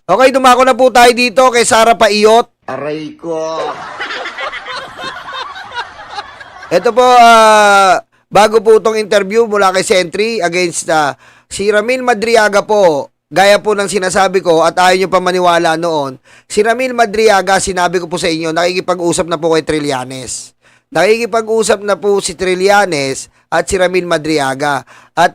Okay, dumako na po tayo dito kay Sara Paiyot. Aray ko. Ito po, bago po itong interview mula kay Sentry against si Ramil Madriaga po. Gaya po ng sinasabi ko at ayaw nyo pa maniwala noon, si Ramil Madriaga, sinabi ko po sa inyo, nakikipag-usap na po kay Trillanes. Nakikipag-usap na po si Trillanes at si Ramil Madriaga. At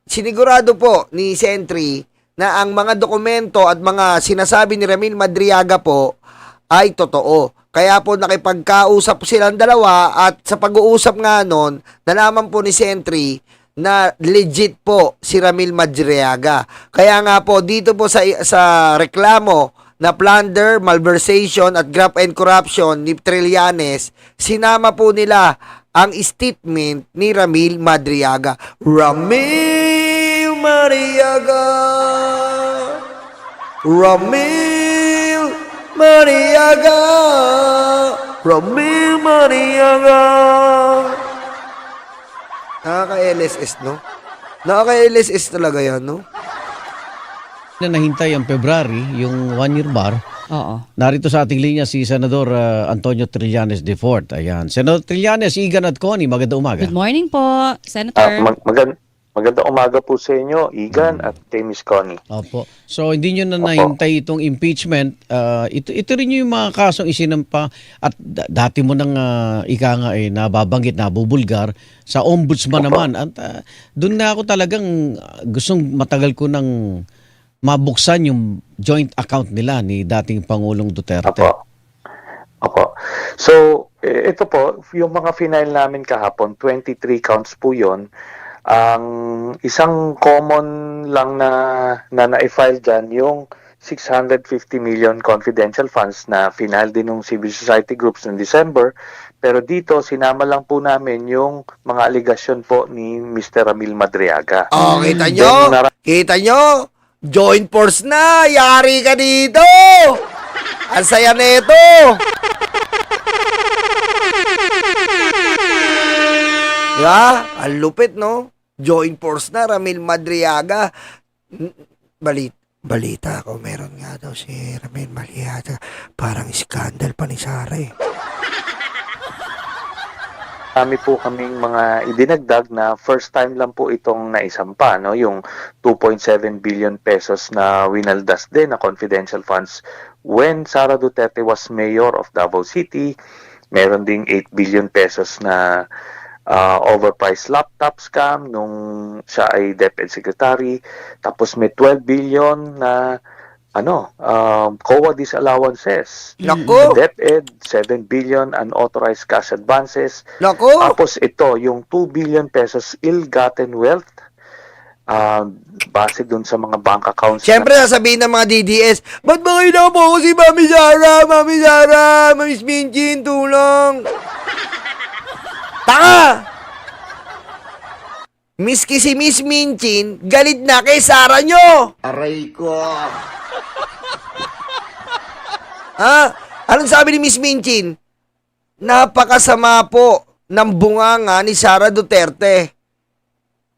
sinigurado po ni Sentry na ang mga dokumento at mga sinasabi ni Ramil Madriaga po ay totoo. Kaya po nakipagkausap silang dalawa at sa pag-uusap nga nun, nalaman po ni Sentry na legit po si Ramil Madriaga. Kaya nga po dito po sa reklamo na plunder, malversation at graft and corruption ni Trillanes, sinama po nila ang statement ni Ramil Madriaga. Ramil Madriaga, Ramil Madriaga, Ramil Madriaga. Nakaka-LSS, no? Nakaka-LSS talaga yan, no? Na nahintay ang February, yung 1-year bar. Oo. Narito sa ating linya si Senador Antonio Trillanes IV. Ayan. Senador Trillanes, Igan at Connie, magandang umaga. Good morning po, Senator. Magandang umaga po sa inyo, Igan at kay Miss Connie. Opo. So hindi nyo na nahintay itong impeachment. Ito rin yung mga kasong isinampa at dati mo nang ika nga nababanggit, nabubulgar sa ombudsman naman. At doon na ako talagang gustong matagal ko nang mabuksan yung joint account nila ni dating Pangulong Duterte. Opo. So, ito po, yung mga final namin kahapon, 23 counts po yon. Ang isang common lang na na-file dyan, yung 650 million confidential funds na final din ng civil society groups noong December. Pero dito, sinama lang po namin yung mga aligasyon po ni Mr. Ramil Madriaga. Oh, kita nyo? Kita nyo? Joint force na! Yari ka dito! Ang saya nito! Diba? Ang lupit, no? Joint force na, Ramil Madriaga. Balita ako, meron nga daw si Ramil Madriaga. Parang scandal pa ni Sara eh. Kami po kaming mga idinagdag na first time lang po itong naisampa, no? Yung 2.7 billion pesos na winaldas din na confidential funds when Sara Duterte was mayor of Davao City. Meron ding 8 billion pesos na overpriced laptop scam nung siya ay DepEd Secretary. Tapos may 12 billion na COA disallowances. Naku! DepEd, 7 billion unauthorized cash advances. Naku! Tapos ito, yung 2 billion pesos ill-gotten wealth base dun sa mga bank accounts. Siyempre, sasabihin ng mga DDS, ba't ba kayo na po si Mami Sara? Mami Sara, Mami Sminchin, tulong! Tanga! Miski si Miss Minchin, galit na kay Sara nyo! Aray ko. Ha? Anong sabi ni Miss Minchin? Napakasama po ng bunganga ni Sara Duterte.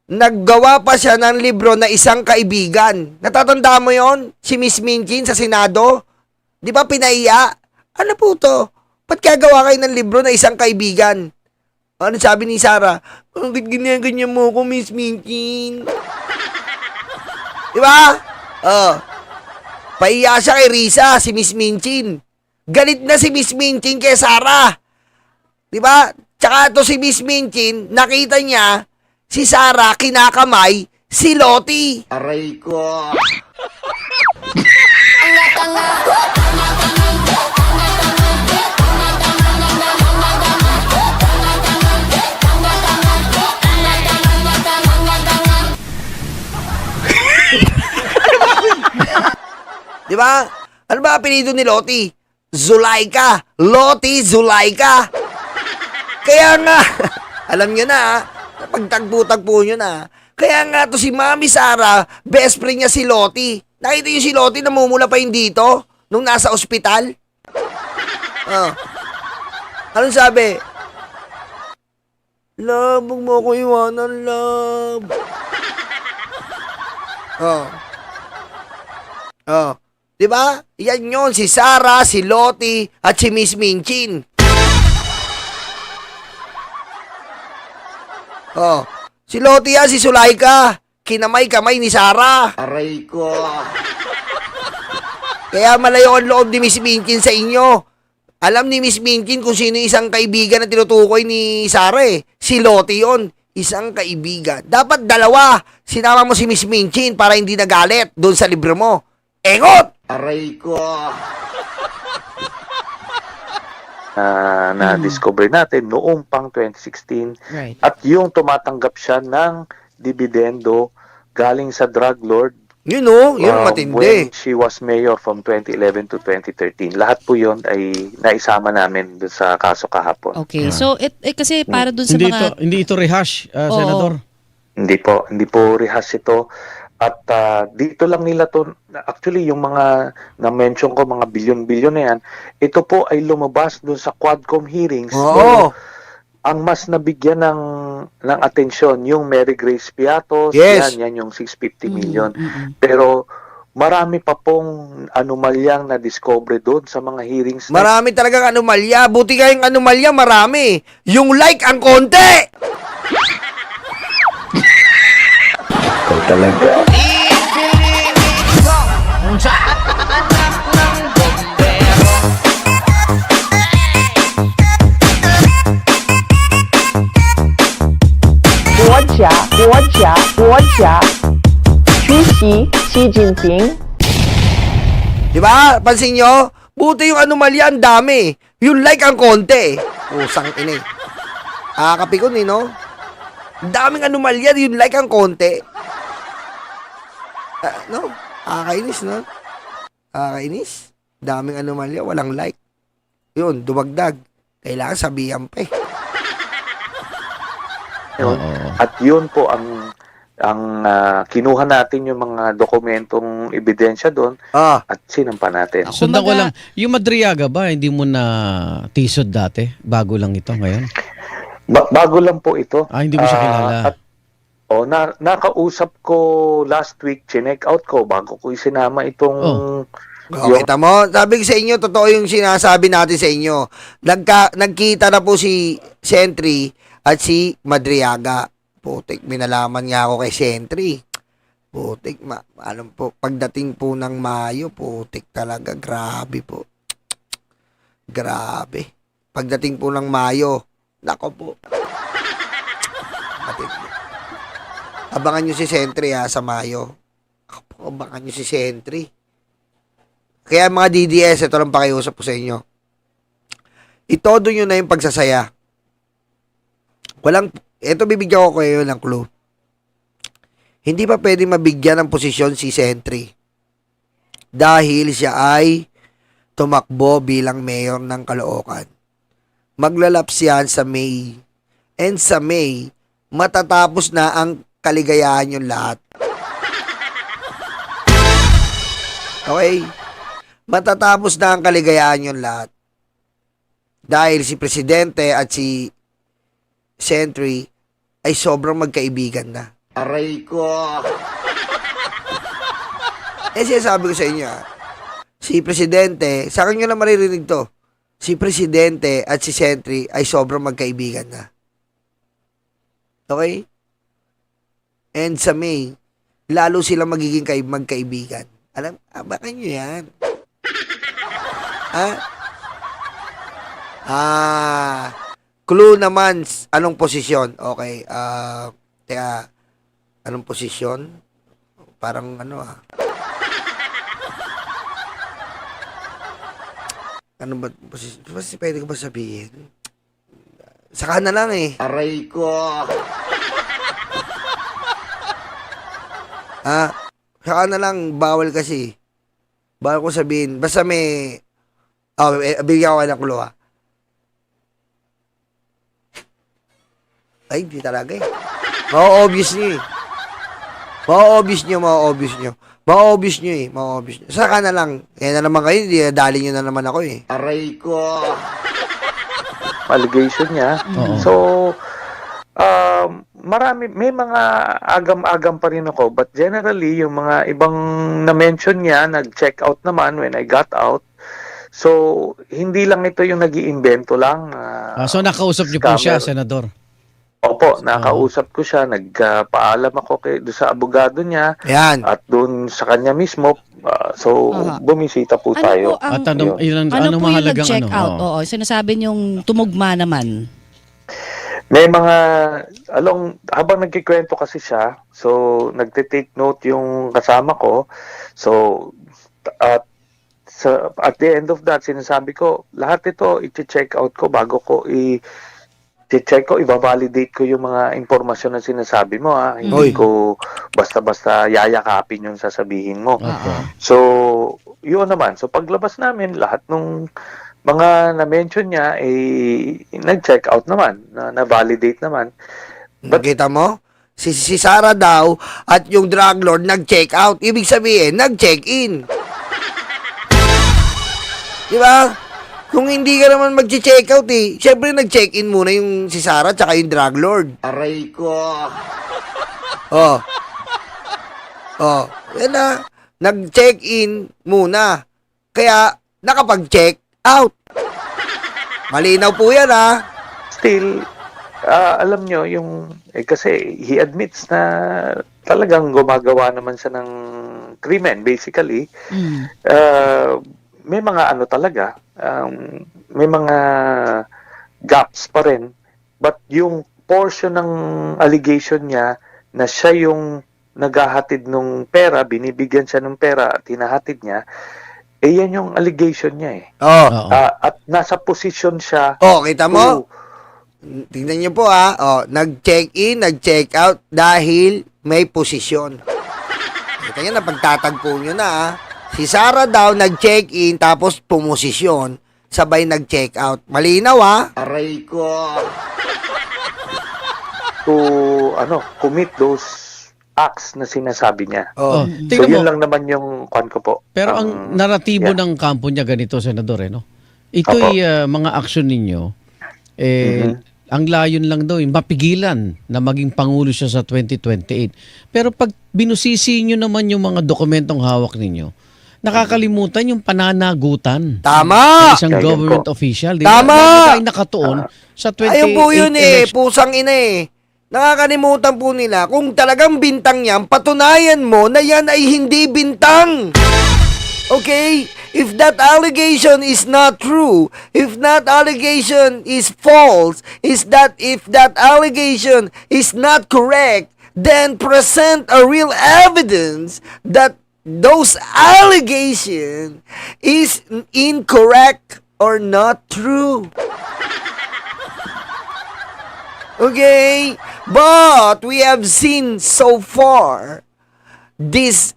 Naggawa pa siya ng libro na Isang Kaibigan. Natatanda mo yon? Si Miss Minchin sa Senado? Di ba pinaiya? Ano po to? Ba't gagawa kayo ng libro na Isang Kaibigan? Ano sabi ni Sara? Bakit ganyan mo ako, Miss Minchin? Di ba? Paiya siya kay Risa, si Miss Minchin. Galit na si Miss Minchin kay Sara. Di ba? Tsaka to si Miss Minchin, nakita niya si Sara kinakamay si Lottie. Aray ko. Di ba? Ano ba apelido ni Lottie? Zulaika. Lottie Zulaika. Kaya nga, alam nyo na, pagtagpo-tagpo nyo na, kaya nga to si Mami Sara, best friend niya si Lottie. Nakita nyo si Lottie, namumula pa yung dito, nung nasa ospital. Anong sabi? Love, huwag mo ko iwanan, love. Di ba? Yan yon, si Sarah, si Lottie, at si Miss Minchin. Oh, si Lottie yan, si Sulaika. Kinamay-kamay ni Sarah. Aray ko. Kaya malayo ang loob ni Miss Minchin sa inyo. Alam ni Miss Minchin kung sino yung isang kaibigan na tinutukoy ni Sarah eh. Si Lottie yon, isang kaibigan. Dapat dalawa. Sinama mo si Miss Minchin para hindi nagalit doon sa libro mo. Engot! Aray ko. Na-discover natin noong pang 2016 Right. at yung tumatanggap siya ng dividendo galing sa drug lord Yun oh, yun when matindi. she was mayor from 2011 to 2013. Lahat po yun ay naisama namin dun sa kaso kahapon. Okay. So, kasi para dun sa mga... Hindi ito rehash, Oo. Senador. Hindi po rehas ito. At dito lang nila to, actually yung mga na-mention ko, mga bilyon-bilyon na yan, ito po ay lumabas dun sa Quadcom hearings. Oo. Ang mas nabigyan ng atensyon, yung Mary Grace Piatos, Yes. yan yung 650 million. Pero marami pa pong anomalyang na-discover doon sa mga hearings. Marami talagang anomalya. Buti nga yung anomalya, marami. Yung like ang konti. Xi Jinping. Di ba? Pansin nyo? Buti yung anomalya, ang dami. Yung like ang konti. Pusang ina eh. Kapikon eh, no? Ang daming anomalya, yung like ang konti. No? Kakainis, no? Kakainis. Daming anomalya, walang like. Yun, dumagdag. Kailangan sabihan pa eh. Yun. At yun po ang kinuha natin yung mga dokumentong ebidensya doon at sinampa natin. Sundan ko lang, yung Madriaga ba, hindi mo na tisod dati? Bago lang ito ngayon? Bago lang po ito. Hindi mo siya kilala. At, nakausap ko last week, chinek out ko bago ko isinama itong... Kita mo, sabi ko sa inyo, totoo yung sinasabi natin sa inyo. Nagkita na po si Sentry at si Madriaga. Putik, minalaman nga ako kay Sentry. Putik, alam po, pagdating po ng Mayo, putik talaga, grabe po. Grabe. Pagdating po ng Mayo, nako po. Matindi. Abangan nyo si Sentry sa Mayo. Ako po, abangan nyo si Sentry. Kaya mga DDS, ito lang pakiusap ko sa inyo. Itodo nyo na yung pagsasaya. Ito bibigyan ko kayo ng clue. Hindi pa pwede mabigyan ng posisyon si Sentry. Dahil siya ay tumakbo bilang mayor ng Caloocan. Maglalaps yan sa May. And sa May, matatapos na ang kaligayahan yung lahat. Okay? Matatapos na ang kaligayahan yung lahat. Dahil si Presidente at si Sentry ay sobrang magkaibigan na. Aray ko. Sinasabi ko sa inyo, si Presidente, sa akin nyo na maririnig to, si Presidente at si Sentry ay sobrang magkaibigan na. Okay? And sa May, lalo silang magiging magkaibigan. Abakan nyo yan. Clue naman, anong posisyon? Okay, teka, anong posisyon? Parang ano ba posisyon? Pwede ko ba sabihin? Saka na lang eh. Aray ko. Saka na lang, bawal kasi. Bawal ko sabihin. Basta may... bigyan ko kayo ng clue Ay, di talaga eh. Ma-obvious nyo eh. Ma-obvious nyo. Saka na lang. Kaya na naman kayo, dali nyo na naman ako eh. Aray ko. Allegation niya. Oo. So, Marami, may mga agam-agam pa rin ako, but generally, yung mga ibang na-mention niya, nag-check out naman when I got out. So, hindi lang ito yung nag-iimbento lang. So nakausap niyo po siya, scammer. Senador? Opo, nakausap ko siya, nagpaalam ako doon sa abogado niya Yan. at doon sa kanya mismo. So, Aha. bumisita po tayo. At anong, ilang, ano anong po yung mahalagang nag-check out? Oo. Oo, sinasabi niyong tumugma naman. May mga, habang nagkikwento kasi siya, so nagte-take note yung kasama ko. So, at the end of that, sinasabi ko, lahat ito i-check out ko bago ko i-check ko, i-validate ko yung mga impormasyon na sinasabi mo. Hindi Oy. ko basta-basta yayakapin yung sasabihin mo. Opo. So, yun naman. So, paglabas namin, lahat nung mga na-mention niya, nag-check out naman, na-validate naman. Nakita mo? Si Sarah daw at yung drug lord nag-check out. Ibig sabihin, nag-check in. Di ba? Kung hindi ka naman mag-check out syempre nag-check in muna yung si Sarah tsaka yung drug lord. Aray ko. Oh. Oh, yan na. Nag-check in muna. Kaya nakapag-check out. Malinaw po yan Still, alam nyo, kasi he admits na talagang gumagawa naman siya ng krimen, basically. May mga talaga, may mga gaps pa rin. But yung portion ng allegation niya na siya yung naghahatid ng pera, binibigyan siya ng pera at hinahatid niya, yan yung allegation niya Oh. Oo. At nasa posisyon siya Oh, kita mo? to- Tingnan niyo po Oh, nag-check in, nag-check out dahil may posisyon. Kita niyo na pagtatagpo niyo na Si Sarah daw nag-check in tapos pumosisyon, sabay nag-check out. Malinaw Aray ko. to commit those acts na sinasabi niya. Oh. Oh, So tingnan mo, yun lang naman yung kwan ko po. pero ang naratibo yeah. ng kampo niya ganito, Senador, no? Ito'y mga aksyon ninyo, ang layon lang daw, mapigilan na maging Pangulo siya sa 2028. Pero pag binusisi nyo naman yung mga dokumentong hawak ninyo, nakakalimutan yung pananagutan Tama! ng isang Kaya yun government po. official. Tama! Na nakatuon sa 28 Ayun po yun election. pusang ina Nakakalimutan po nila kung talagang bintang yan, patunayan mo na yan ay hindi bintang. Okay? If that allegation is not true, if that allegation is false, if that allegation is not correct, then present a real evidence that those allegation is incorrect or not true. Okay? But we have seen so far this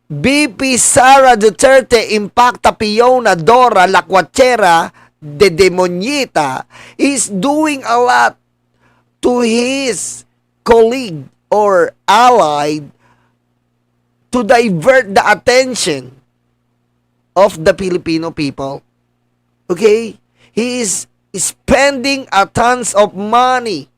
BP Sara Duterte Impacta Piona Dora Lacuachera de Demonieta is doing a lot to his colleague or allied to divert the attention of the Filipino people. Okay? He is spending a tons of money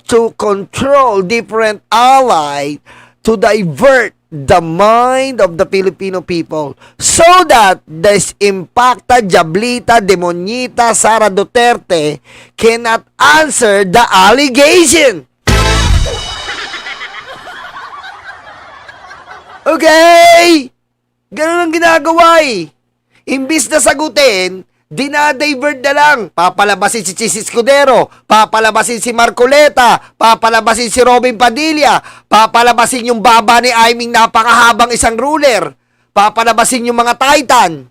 to control different allies to divert the mind of the Filipino people so that this Impacta, Jablita, Demonieta, Sara Duterte cannot answer the allegation. Okay? Ganun ang ginagawa Imbis na sagutin, dinadivert na lang. Papalabasin si Chis Escudero, papalabasin si Marcoleta, papalabasin si Robin Padilla, papalabasin yung baba ni Aiming napakahabang isang ruler, papalabasin yung mga Titan.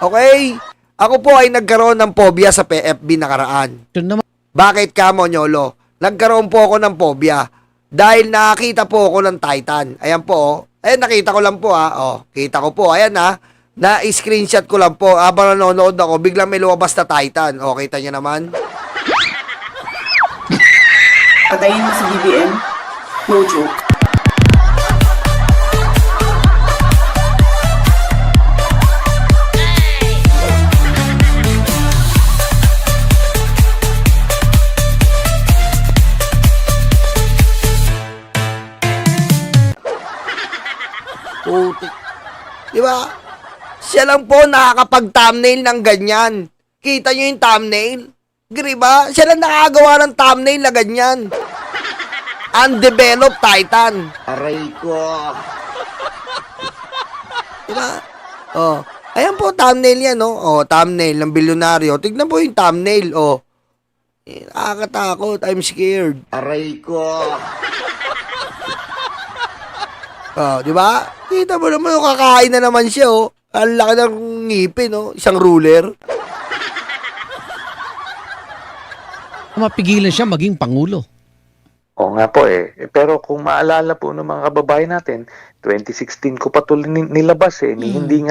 Okay? Ako po ay nagkaroon ng phobia sa PFB nakaraan. Yun naman, Bakit ka mo, Nyolo? Nagkaroon po ako ng phobia dahil nakakita po ako ng Titan. Ayan po, Ayan, nakita ko lang po kita ko po. Ayan na-screenshot ko lang po. Habang nanonood ako, biglang may lumabas na Titan. Kita nyo naman? Patayin mo si BBM. No joke. Putik. Di ba? Siya lang po nakakapag-thumbnail ng ganyan. Kita nyo yung thumbnail? Di ba? Siya lang nakagawa ng thumbnail na ganyan. Undeveloped Titan. Aray ko. Diba? Oh. Ayan po, thumbnail yan, no? Oh, thumbnail ng bilyonaryo. Tignan po yung thumbnail, oh. Nakakatakot. I'm scared. Aray ko. Oh, di ba? Kita mo naman, oh, kakain na naman siya, oh. Ang laki ng ngipin, oh. Isang ruler. Mapigilan siya maging pangulo. Oo nga po eh. Pero kung maalala po ng mga kababayan natin, 2016 ko pa ito nilabas eh. Hindi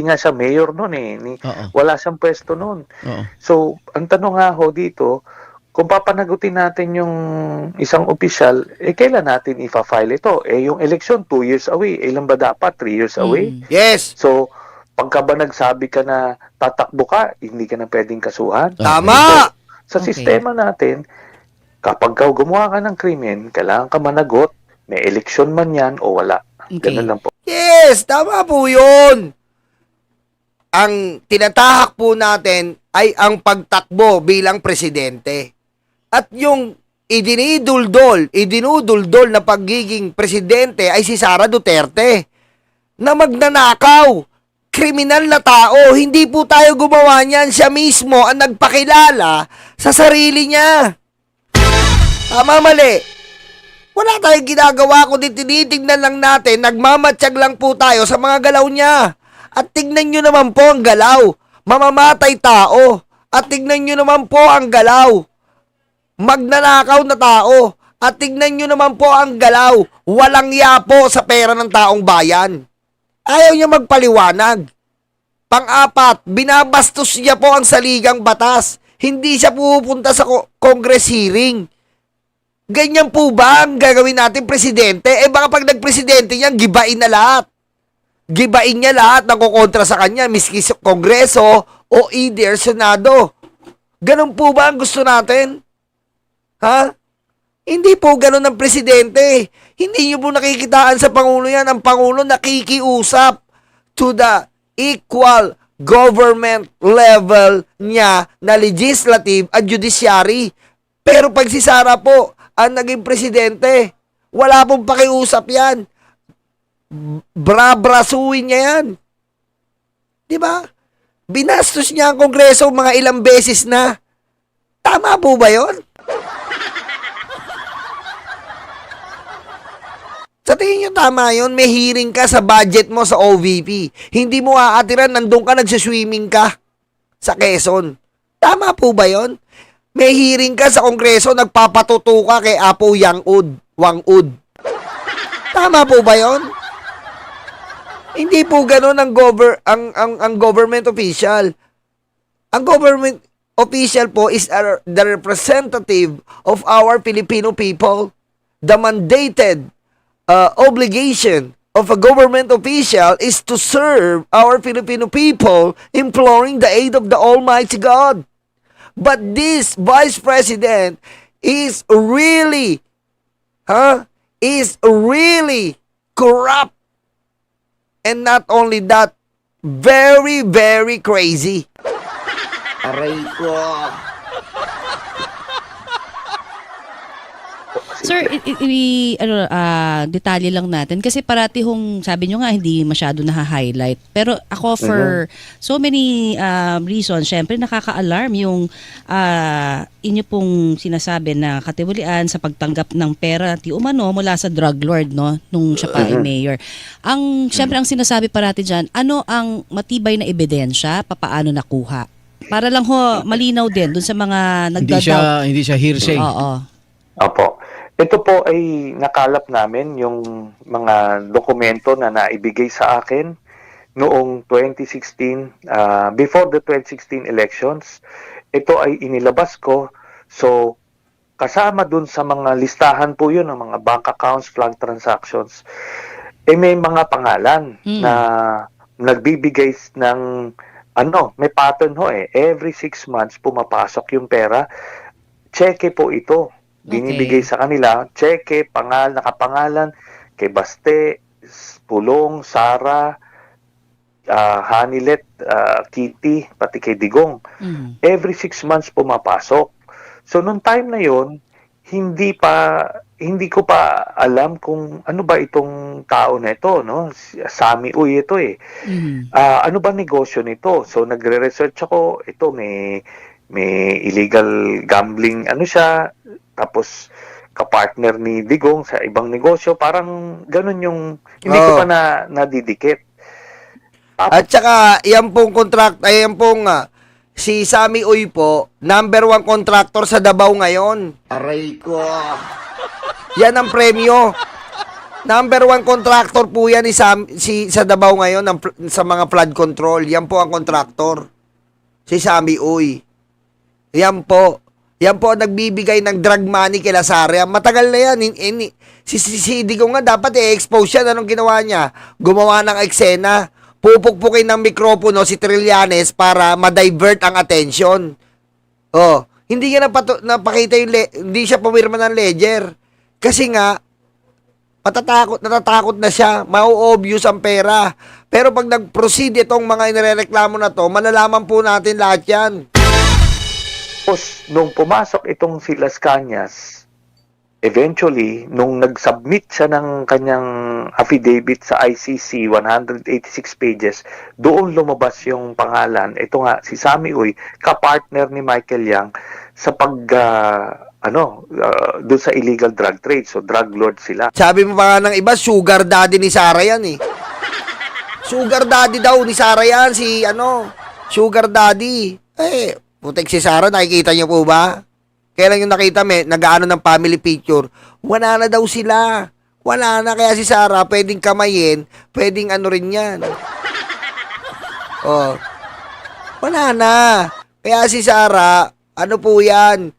nga siya mayor noon eh. Oo. Wala siyang pwesto noon. Oo. So, ang tanong nga ho dito, kung papanagutin natin yung isang opisyal, kailan natin ifa-file ito? Yung election, 2 years away. Ilan ba dapat? 3 years away? Yes. So, pagka ba nagsabi ka na tatakbo ka, hindi ka na pwedeng kasuhan? Tama! Sa Okay. sistema natin, kapag gumawa ka ng krimen, kailangan ka managot, may eleksyon man yan o wala. Okay. Ganun lang po. Yes, tama po yun. Ang tinatahak po natin ay ang pagtakbo bilang presidente. At yung idinudul-dol na pagiging presidente ay si Sara Duterte na magnanakaw. Kriminal na tao, hindi po tayo gumawa niyan. Siya mismo ang nagpakilala sa sarili niya. Tama, mali. Wala tayong ginagawa kundi tinitignan lang natin, nagmamatsyag lang po tayo sa mga galaw niya. At tignan nyo naman po ang galaw. Mamamatay tao. At tignan nyo naman po ang galaw. Magnanakaw na tao. At tignan nyo naman po ang galaw. Walang yapo sa pera ng taong bayan. Ayaw niya magpaliwanag. Pang-apat, binabastos niya po ang saligang batas. Hindi siya pupunta sa Congress hearing. Ganyan po ba ang gagawin natin presidente? Baka pag nagpresidente niya, gibain na lahat. Gibain niya lahat ng kukontra sa kanya, miski sa Kongreso o either Senado. Ganun po ba ang gusto natin? Ha? Hindi po ganun ang presidente. Hindi niyo po nakikitaan sa Pangulo yan. Ang Pangulo nakikiusap to the equal government level niya na legislative at judiciary. Pero pag si Sara po ang naging presidente, wala pong pakiusap yan. Brabrasuin niya yan. Diba? Binastos niya ang Kongreso mga ilang beses na. Tama po ba yon? Sa tingin nyo tama yun, may hearing ka sa budget mo sa OVP. Hindi mo aatiran, nandun ka, nagsiswimming ka sa Quezon. Tama po ba yun? May hearing ka sa Kongreso, nagpapatuto ka kay Apo Wang-ud. Tama po ba yun? Hindi po ganun ang government official. Ang government official po is the representative of our Filipino people. The mandated obligation of a government official is to serve our Filipino people, imploring the aid of the Almighty God. But this Vice President is really corrupt. And not only that, very, very crazy. Aray ko. Sir, detalye lang natin kasi parati hong sabi nyo nga hindi masyado na-highlight. Pero ako for so many reasons, syempre nakaka-alarm yung inyo pong sinasabi na katiwalian sa pagtanggap ng pera ti umano mula sa drug lord, no, nung siya pa ay mayor. Syempre ang sinasabi parati dyan, ano ang matibay na ebidensya, papaano nakuha? Para lang ho malinaw din dun sa mga nagdadoubt. Hindi siya hearsay. Oo. Opo. Ito po ay nakalap namin yung mga dokumento na naibigay sa akin noong 2016, before the 2016 elections. Ito ay inilabas ko. So, kasama dun sa mga listahan po yun, ng mga bank accounts, flag transactions, may mga pangalan na nagbibigay ng, may pattern ho eh. Every 6 months pumapasok yung pera. Cheque po ito. Binibigay sa kanila, cheque, nakapangalan, kay Baste, Pulong, Sara, Hanilet, Kitty, pati kay Digong. Mhm. Every 6 months pumapasok. So, nung time na yon hindi ko pa alam kung ano ba itong tao na ito, no? Sami Uy ito eh. Mhm. Ano ba negosyo nito? So nagre-research ako, ito may illegal gambling ano siya, tapos kapartner ni Digong sa ibang negosyo, parang ganun yung hindi ko Oo. pa nadidikit. At saka, yan pong si Sami Uy po, number 1 contractor sa Davao ngayon. Aray ko. Yan ang premyo. Number 1 contractor po yan sa Davao ngayon sa mga flood control. Yan po ang contractor. Si Sami Uy. Yan po. Yan po ang nagbibigay ng drug money kay Lazaria. Matagal na yan. Si Digong nga dapat i-expose siya. Anong ginawa niya? Gumawa ng eksena. Pupukpukin ng mikropono si Trillanes para ma-divert ang attention. Oh, hindi niya napakita hindi siya pumirma ng ledger. Kasi nga, natatakot na siya, mau-obvious ang pera. Pero pag nag-proceed itong mga inireklamo na to, malalaman po natin lahat yan. Tapos nung pumasok itong si Las Cañas, eventually, nung nag-submit siya ng kanyang affidavit sa ICC, 186 pages, doon lumabas yung pangalan. Ito nga, si Sami Uy, kapartner ni Michael Yang sa doon sa illegal drug trade. So, drug lord sila. Sabi mo pa nga ng iba, sugar daddy ni Sara yan eh. Sugar daddy daw ni Sara yan, sugar daddy. Putek si Sara, nakikita niyo po ba? Kailan yung nakita nag-aano ng family picture, wala na daw sila. Wala na, kaya si Sara, pwedeng kamayin, pwedeng ano rin yan. Oh. Wala na. Kaya si Sara, ano po yan?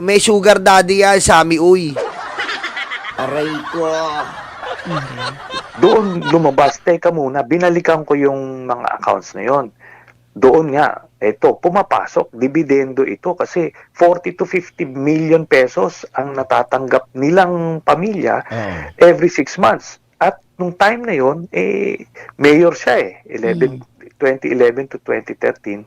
May sugar daddy yan, Sami Uy. Aray ko. Doon lumabas, teka muna, binalikan ko yung mga accounts na yon. Doon nga, pumapasok, dividendo ito kasi 40 to 50 million pesos ang natatanggap nilang pamilya every 6 months. At nung time na yon, mayor siya 2011 to 2013.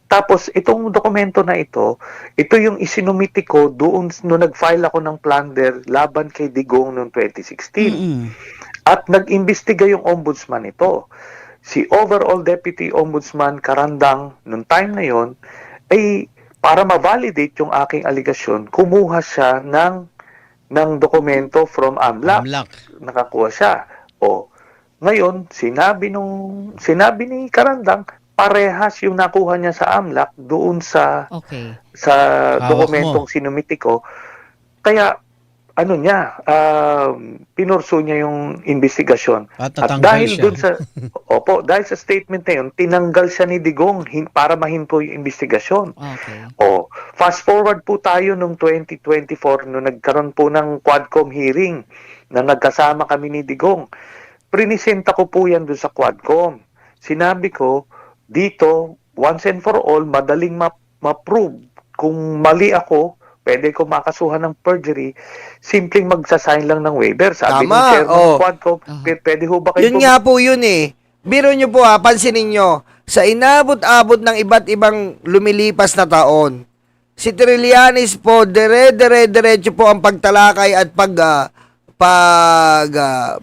Tapos, itong dokumento na ito yung isinumiti ko doon nung nag-file ako ng plunder laban kay Digong noong 2016. Mhm. At nag-imbestiga yung ombudsman ito. Si Overall Deputy Ombudsman Karandang, nung time na yon, ay para ma-validate yung aking aligasyon, kumuha siya ng dokumento from AMLAC. Amlak. Nakakuha siya. Ngayon, sinabi ni Karandang, parehas yung nakuha niya sa AMLAC doon sa Okay. Hawak dokumentong sinumiti ko. Kaya, pinurso niya yung investigasyon. At At natanggal dahil siya. dun sa dahil sa statement na yun, tinanggal siya ni Digong para mahinto yung investigasyon. Okay. Fast forward po tayo nung 2024 nung nagkaroon po ng Quadcom hearing na nagkasama kami ni Digong. Prinisenta ko po yan dun sa Quadcom. Sinabi ko, dito, once and for all, madaling ma-prove. Kung mali ako, pwede ko makasuhan ng perjury, simpleng magsasign lang ng waiver. Sabi Tama, ng chairman oh. ng Quadcom, pwede ho ba kayo Yun nga po yun eh. Biro nyo po pansinin nyo, sa inabot-abot ng iba't ibang lumilipas na taon, si Trillanes po, diretso po ang pagtalakay at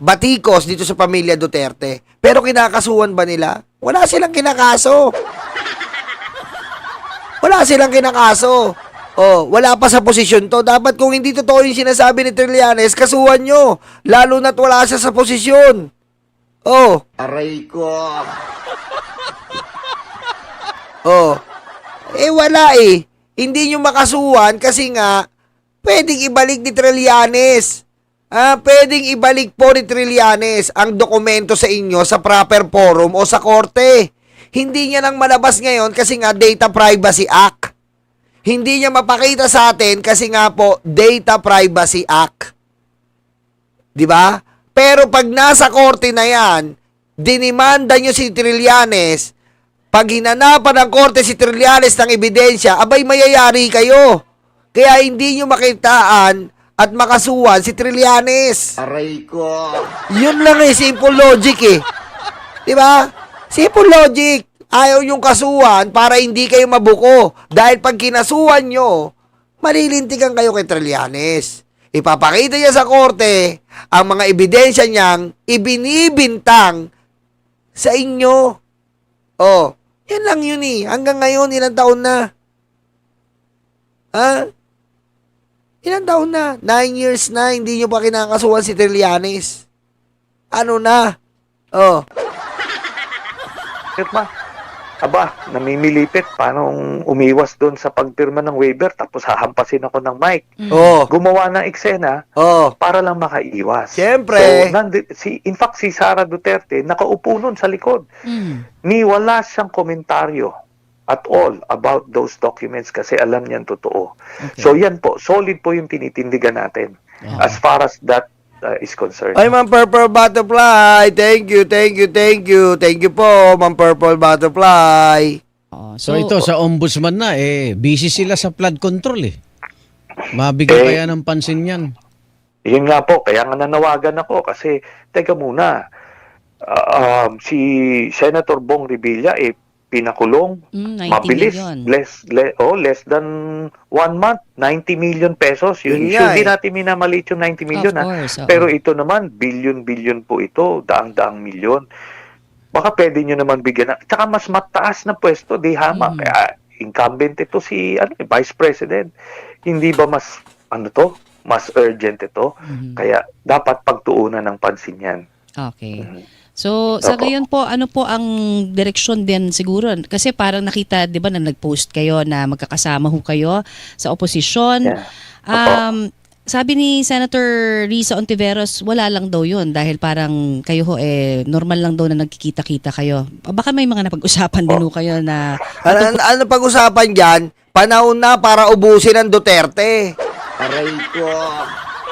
batikos dito sa pamilya Duterte. Pero kinakasuhan ba nila? Wala silang kinakaso. Wala silang kinakaso. Wala pa sa posisyon to. Dapat kung hindi totoo yung sinasabi ni Trillanes, kasuhan nyo. Lalo na't wala siya sa posisyon. Aray ko. Wala eh. Hindi nyo makasuhan kasi nga, pwedeng ibalik ni Trillanes. Pwedeng ibalik po ni Trillanes ang dokumento sa inyo sa proper forum o sa korte. Hindi niya lang malabas ngayon kasi nga Data Privacy Act. Hindi niya mapakita sa atin kasi nga po Data Privacy Act. 'Di ba? Pero pag nasa korte na 'yan, dinimanda niyo si Trillanes. Pag hinanapan ng korte si Trillanes ng ebidensya, abay mayayari kayo. Kaya hindi niyo makitaan at makasuhan si Trillanes. Aray ko. Yun lang simple logic eh. Di ba? Simple logic. Ayaw yung kasuhan para hindi kayo mabuko. Dahil pag kinasuhan nyo, malilintigan kayo kay Trillanes. Ipapakita niya sa korte ang mga ebidensya niyang ibinibintang sa inyo. Oh, yan lang yun eh. Hanggang ngayon, ilang taon na? Ha? Ilang taon na? 9 years na, hindi nyo pa kinakasuhan si Trillanes. Ano na? Oh. Bakit ba? Aba, namimilipit. Paano umiwas doon sa pagpirma ng waiver tapos hahampasin ako ng mic? Oh. Gumawa ng eksena Oh. para lang makaiwas. Siyempre. So, in fact, si Sara Duterte nakaupo nun sa likod. Ni wala siyang komentaryo at all about those documents kasi alam niyan totoo. Okay. So yan po, solid po yung tinitindigan natin as far as that is concerned. Ay, Ma'am Purple Butterfly. Thank you, thank you, thank you. Thank you po, Ma'am Purple Butterfly. So ito sa ombudsman na busy sila sa flood control Mabigyan kaya ng pansin 'yan. Yun nga po, kaya nga nanawagan ako kasi, teka muna, si Senator Bong Revilla pinakulong, 90 mabilis, million. less than 1 month, 90 million pesos. Yun Yun, nga hindi natin minamalit yung 90 million. Of course, oo. Pero ito naman, billion po ito, daang-daang milyon. Baka pwede nyo naman bigyan na, tsaka mas mataas na pwesto, di hama. Kaya incumbent ito si Vice President. Hindi ba mas, mas urgent ito? Kaya dapat pagtuunan ng pansin yan. Okay. So, sa ngayon po, ano po ang direksyon din siguro? Kasi parang nakita, di ba, na nag-post kayo na magkakasama ho kayo sa oposisyon. Yeah. Sabi ni Senator Risa Ontiveros, wala lang daw yun dahil parang kayo ho, normal lang daw na nagkikita-kita kayo. Baka may mga napag-usapan din ho kayo na... Ano pag-usapan dyan? Panahon na para ubusin ang Duterte. Aray ko.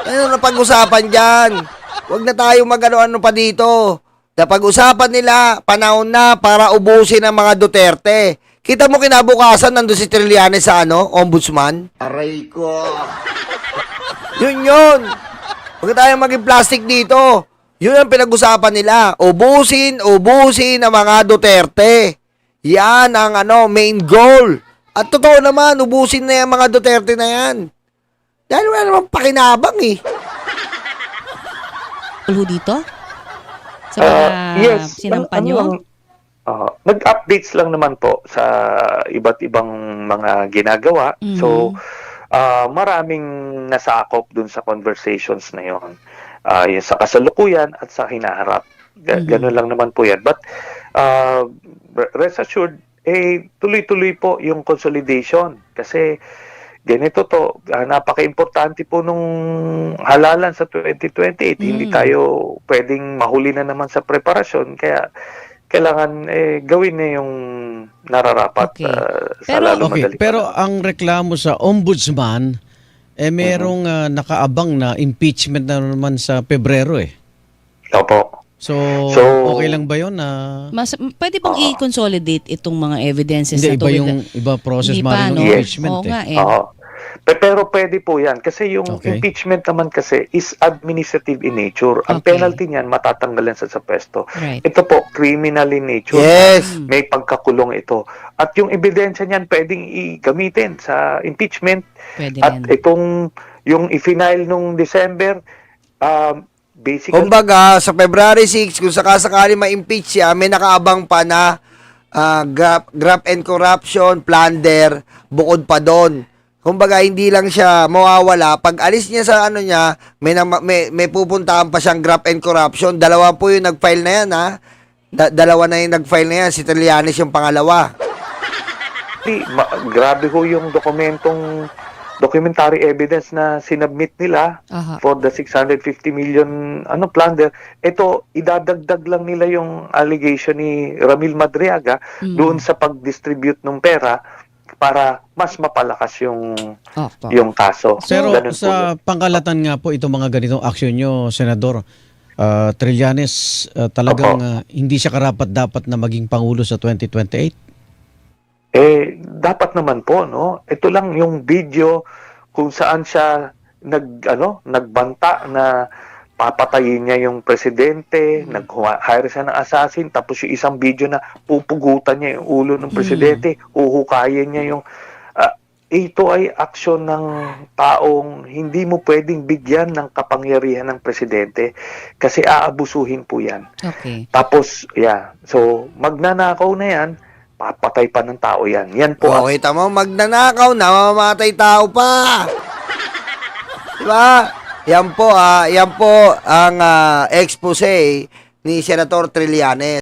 Ano na pag-usapan dyan? Huwag na tayo mag-ano pa dito. Napag-usapan nila, panahon na para ubusin ang mga Duterte. Kita mo kinabukasan, nandun si Trillanes sa ombudsman? Aray ko. Yun. Huwag tayo maging plastic dito. Yun ang pinag-usapan nila. Ubusin ang mga Duterte. Yan ang main goal. At totoo naman, ubusin na yung mga Duterte na yan. Dahil wala namang pakinabang Ho dito? Sa mga sinampan nyo? Nag-updates lang naman po sa iba't ibang mga ginagawa. So, maraming nasakop dun sa conversations na yun. Yung sa kasalukuyan at sa hinaharap. Ganun lang naman po yan. But, rest assured, tuloy-tuloy po yung consolidation. Kasi, ganito to, napaka-importante po nung halalan sa 2028. Hindi tayo pwedeng mahuli na naman sa preparasyon. Kaya, kailangan gawin na yung nararapat sa lalong madaling Pero panahon. ang reklamo sa ombudsman, merong nakaabang na impeachment na naman sa Pebrero Opo. So, okay lang ba yun na... Pwede bang i-consolidate itong mga evidences Hindi, na to? iba process Hindi man pa, ng no? impeachment Oo nga Oo. Pero pwede po yan. Kasi yung Okay. impeachment naman kasi is administrative in nature. Ang Okay. penalty niyan, matatanggalan sa pwesto. Right. Ito po, criminal in nature. Yes. May pagkakulong ito. At yung ebidensya niyan pwedeng i-gamitin sa impeachment. Pwede At rin. yung i-final nung December, basically, Kumbaga, sa February 6, kung sakasakali ma-impeach siya, may nakaabang pa na graft and corruption, plunder, bukod pa doon. Kumbaga, hindi lang siya mawawala. Pag alis niya sa niya, may pupuntahan pa siyang graft and corruption. Dalawa po yung nag-file na yan, ha? Dalawa na yung nag-file na yan. Si Trillanes yung pangalawa. grabe ho yung documentary evidence na sinubmit nila Aha. for the 650 million plunder. Ito, idadagdag lang nila yung allegation ni Ramil Madriaga doon sa pag-distribute ng pera para mas mapalakas yung kaso. Pero Ganun po sa yun. pangkalatan nga po itong mga ganitong aksyon nyo, Senador, Trillanes, talagang hindi siya karapat-dapat na maging Pangulo sa 2028? Dapat naman po, no? Ito lang yung video kung saan siya nagbanta na papatayin niya yung presidente, nag-hire siya ng assassin, tapos yung isang video na pupugutan niya yung ulo ng presidente, huhukayin niya yung ito ay aksyon ng taong hindi mo pwedeng bigyan ng kapangyarihan ng presidente kasi aabusuhin po yan. Okay. Tapos, so magnanakaw na yan, papatay pa ng tao yan. Yan po. Okay, tama, magnanakaw, namamatay tao pa. Diba? Yan po ang expose ni Senator Trillanes.